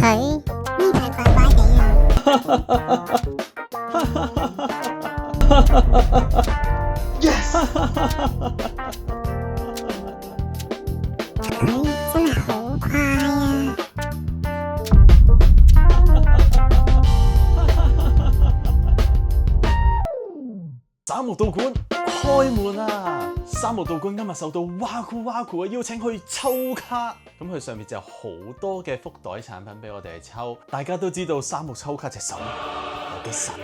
佢呢排怪怪地啊！ Yes！ 佢真係好快啊！三木道館開門啦！三木道館今日受到哇酷嘅邀請去抽卡，咁佢上面就有好多嘅福袋產品俾我哋去抽。大家都知道三木抽卡隻手有幾神，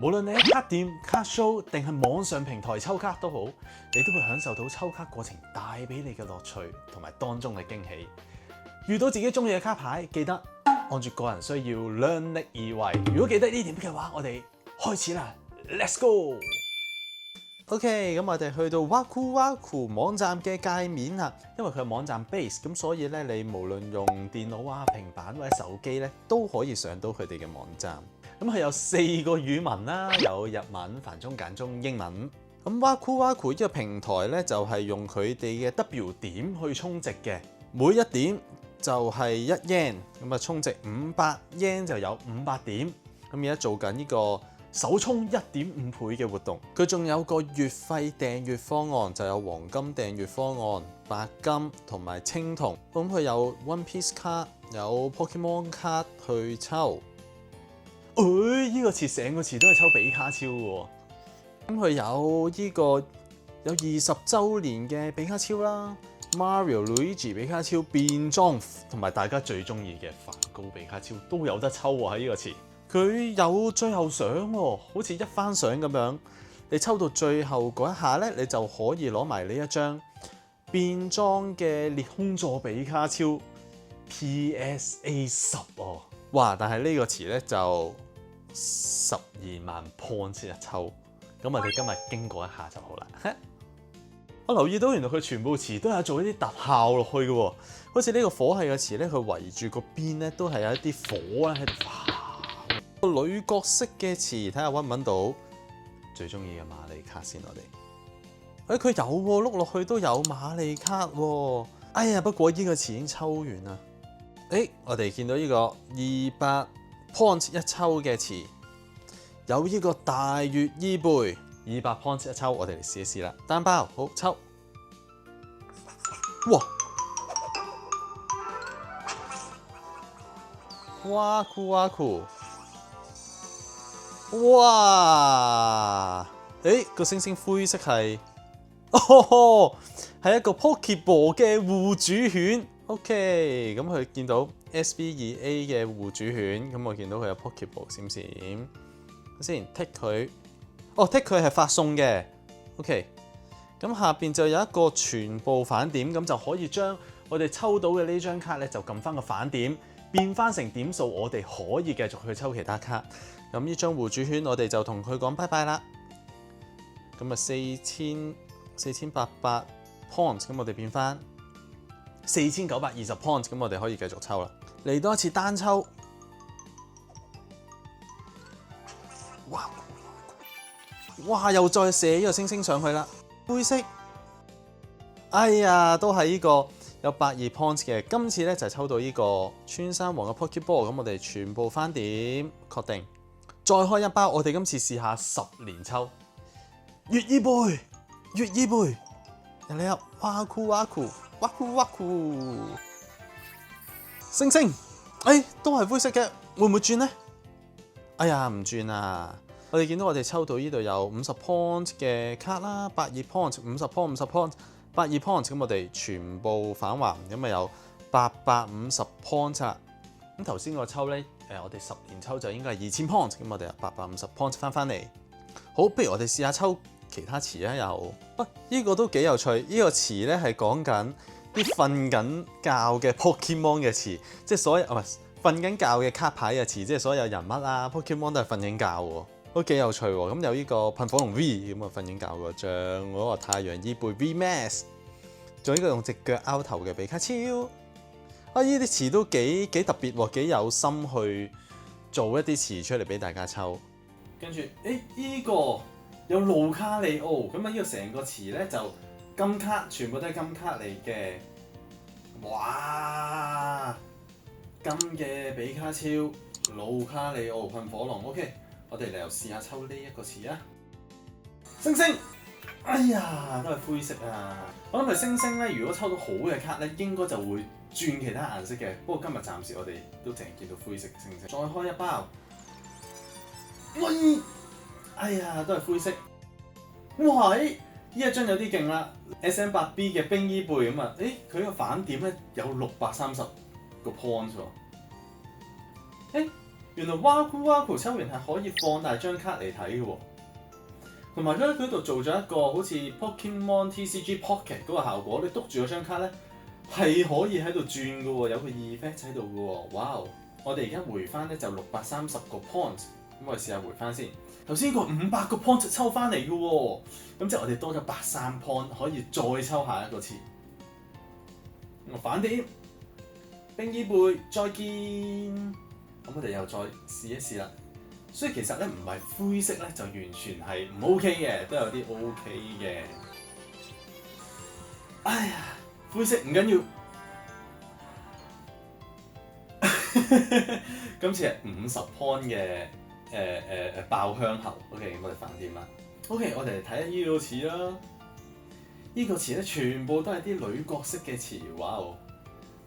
無論你喺卡店、卡 show 定係網上平台抽卡都好，你都會享受到抽卡過程帶俾你嘅樂趣同埋當中嘅驚喜。遇到自己中意嘅卡牌，記得按住個人需要量力而為。如果記得呢點嘅話，我哋開始啦 ，Let's go！ OK，咁我哋去到 Waku 網站嘅界面啦，因為佢係網站 base，咁所以咧你無論用電腦啊、平板或者手機咧，都可以上到佢哋嘅網站。咁佢有4個語文啦，有日文、繁中、簡中、英文。咁 Waku 呢個平台咧就係用佢哋嘅 W 點去充值嘅，每一點就係1 yen， 咁啊充值500 yen 就有500點。咁而家做緊呢個首充1.5倍嘅活動，佢仲有個月費訂閱方案，就有黃金訂閱方案、白金同埋青銅。咁佢有 One Piece 卡，有 Pokemon 卡去抽。呢個詞成個詞都係抽比卡超嘅。咁佢有呢個有20週年嘅比卡超啦 ，Mario、Luigi 比卡超變裝，同埋大家最中意嘅梵高比卡超都有得抽喎喺呢個詞。佢有最後相喎，好似一番相咁樣。你抽到最後嗰一下咧，你就可以攞埋呢一張變裝嘅裂空座比卡超 PSA 10哦。哇！但係呢個詞咧就12萬 points 一抽。咁我哋今日經過一下就好啦。我留意到原來佢全部詞都有做一啲特效落去嘅喎，好似呢個火系嘅詞咧，佢圍住個邊咧都係有一啲火咧喺度。個女角色嘅詞，睇下揾唔揾到最中意嘅瑪麗卡先。我哋佢有喎，碌落去都有瑪麗卡喎。哎呀，不過呢個詞已經抽完啦。我哋見到呢個200 points 一抽嘅詞，有呢個大月伊貝200 points 一抽，我哋嚟試一試啦。單包好抽，哇！Waku，哇！個星星灰色係，係一個 Pokeball 嘅護主犬。OK，咁佢見到 SB2A 嘅護主犬，咁我見到佢有 Pokeball 閃閃。先剔佢，剔佢係發送嘅。OK，咁下邊就有一個全部返點，咁就可以將我哋抽到嘅呢張卡咧，就撳翻個返點，變翻成點數，我哋可以繼續去抽其他卡。咁呢張護主犬，我哋就同佢講拜拜啦。咁啊4800 points， 咁我哋變翻4920 points， 咁我哋可以繼續抽啦。嚟多一次單抽，哇！又再射呢個星星上去啦。灰色，哎呀，都係呢個有82 points 嘅。今次咧就係抽到呢個穿山王嘅 Pokeball，咁我哋全部翻點確定。再開一包，我哋今次試下10連抽。月伊貝，人哋啊，Waku，星星，都係灰色嘅，會唔會轉呢？哎呀，唔轉啊！我哋見到我哋抽到呢度有50 point 嘅卡啦，82 point、50 point、50 point、82 point， 咁我哋全部返還，咁啊有850 point 啦。咁頭先個抽咧，我哋10連抽就應該係2000 point， 咁我哋有850 point 翻嚟。好，不如我哋試下抽其他詞啊，又，呢個都幾有趣。呢個詞咧係講緊啲瞓緊覺嘅 Pokemon 嘅詞，即係所有瞓緊覺嘅卡牌嘅詞，即係所有人物啊 Pokemon 都係瞓緊覺喎，都幾有趣喎。咁有呢個噴火龍 V 咁啊瞓緊覺個像，嗰個太陽伊貝 VMAX， 仲有呢個用隻腳拗頭嘅比卡超。呢啲詞都幾特別喎，幾有心去做一啲詞出嚟俾大家抽。跟住，呢個有盧卡利奧，咁啊呢個成個詞咧就金卡，全部都係金卡嚟嘅。哇！金嘅比卡超、盧卡利奧噴火龍。OK， 我哋嚟又試下抽呢一個詞啊！星星，哎呀，都係灰色啊！我諗係星星咧，如果抽到好嘅卡咧，應該就會轉其他顏色嘅。不過今日暫時我哋都淨係見到灰色嘅星星。再開一包，喂，哎呀，都係灰色。喂！呢一張有啲勁啦 ，SM8B 嘅冰衣貝咁啊，佢個反點咧有630個 point 喎。原來 Waku 抽完係可以放大張卡嚟睇嘅喎，同埋咧佢度做咗一個好似 Pokemon TCG Pocket 嗰個效果，你篤住嗰張卡咧係可以喺度轉嘅喎，有個 effect 喺度嘅喎。哇！我哋而家回翻咧就630個 point， 咁我哋試下回翻先。頭先個500個 point 抽翻嚟嘅喎，咁即係我哋多咗83 point， 可以再抽下一個詞。我反點，冰衣貝再見。咁我哋又再試一試啦。所以其實咧唔係灰色咧就完全係唔 OK 嘅，都有啲 OK 嘅。哎呀，灰色唔緊要。今次係50 point 嘅。爆香喉 ，OK， 我哋反點啦。OK， 我哋嚟睇下呢個詞啦。呢個詞咧全部都係啲女角色嘅詞，哇！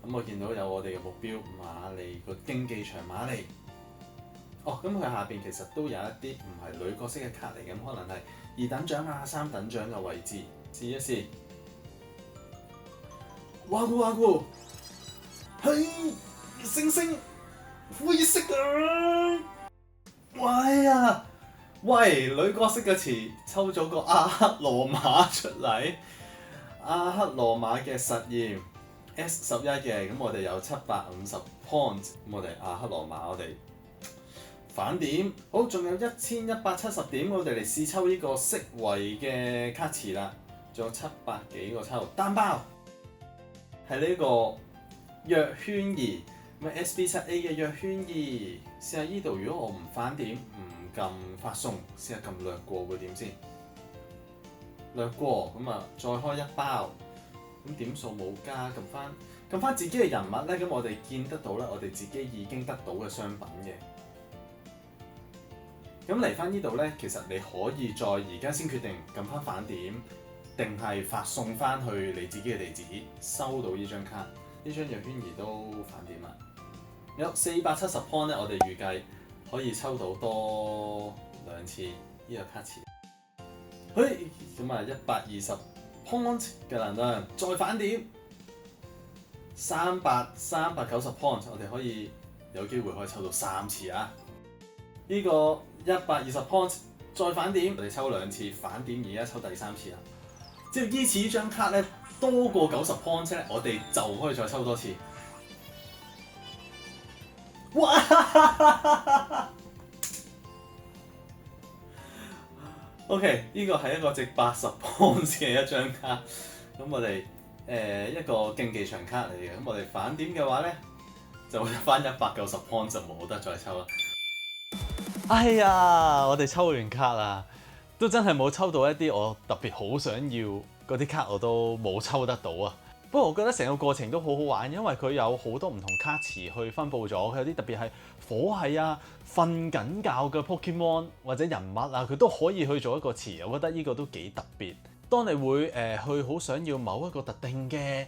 咁我見到有我哋嘅目標瑪麗個競技場瑪麗。哦，咁佢下邊其實都有一啲唔係女角色嘅卡嚟，咁可能係2等獎啊、3等獎嘅位置。試一試。哇咕，嘿，星星，灰色啊！喂啊！喂，女角色嘅詞抽咗個阿克羅馬出嚟，阿克羅馬嘅實驗 S11嘅，咁我哋有750 point， 咁我哋阿克羅馬我哋反點，好，仲有1170點，我哋嚟試抽呢個色維嘅卡詞啦，仲有700幾個抽，單包係呢個藥圈兒。咪 SB7A 嘅藥圈兒，試下依度如果我唔反點，唔撳發送，試下撳略過會點先？略過咁啊，再開一包，咁點數冇加，撳翻自己嘅人物咧，咁我哋見得到咧，我哋自己已經得到嘅商品嘅。咁嚟翻呢度咧，其實你可以再而家先決定撳翻反點，定係發送翻去你自己嘅地址，收到呢張卡，呢張藥圈兒都反點啦。有470 point 咧，我哋預計可以抽到多2次呢個卡詞。咁啊120 point 嘅能量，再反點390 point， 我哋可以有機會可以抽到3次啊！呢個120 point 再反點，我哋抽2次反點，而家抽第3次啦。只要依次呢張卡咧多過90 point 咧，我哋就可以再抽多次。哇！OK， 呢個係一個值80 points 嘅一張卡，咁我哋一個競技場卡嚟嘅，咁我哋反點嘅話咧，就會翻190 points 就冇得再抽啦。哎呀，我哋抽完卡啦，都真係冇抽到一啲我特別好想要嗰啲卡，我都冇抽得到啊！不過我覺得成個過程都好好玩，因為佢有好多唔同卡詞去分佈咗，佢有啲特別係火系啊、瞓緊覺嘅 Pokemon 或者人物啊，佢都可以去做一個詞，我覺得呢個都幾特別。當你會去好想要某一個特定嘅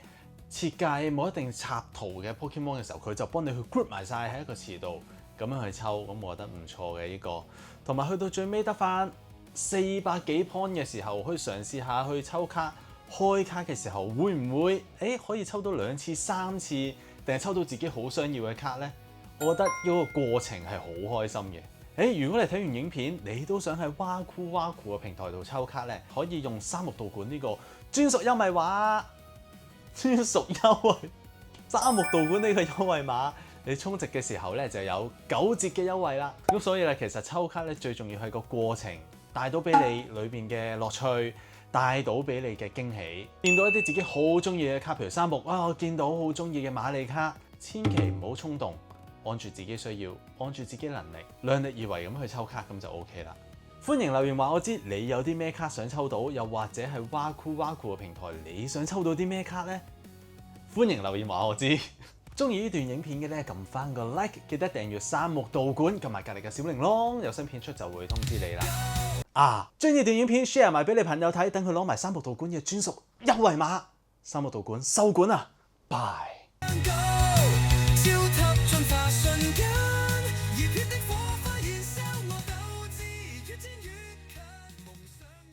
設計、某一定插圖嘅 Pokemon 嘅時候，佢就幫你去 group 埋晒喺一個詞度，咁樣去抽，咁我覺得唔錯嘅呢個。同埋去到最尾得返400幾 point 嘅時候，去嘗試下去抽卡。開卡嘅時候會唔會可以抽到2次、3次，定係抽到自己好想要嘅卡呢？我覺得嗰個過程係好開心嘅。如果你睇完影片，你都想喺 Waku 嘅平台度抽卡呢，可以用三木道館呢個專屬優惠碼，三木道館呢個優惠碼，你充值嘅時候呢就有9折嘅優惠啦。咁所以咧，其實抽卡咧最重要係個過程，帶到俾你裏邊嘅樂趣。帶到俾你嘅驚喜，見到一啲自己好中意嘅卡，譬如3木啊，我見到好中意嘅瑪麗卡，千祈唔好衝動，按住自己需要，按住自己能力，量力而為咁去抽卡，咁就 OK 啦。歡迎留言話我知你有啲咩卡想抽到，又或者係 Waku 嘅平台你想抽到啲咩卡呢？歡迎留言話我知。中意呢段影片嘅咧，撳翻個 like，記得訂閱三木道館，撳埋隔離嘅小鈴铛，有新片出就會通知你啦。將呢段影片 share 埋俾你朋友睇，等佢攞埋三木道館嘅專屬優惠碼。三木道館收館啊，拜。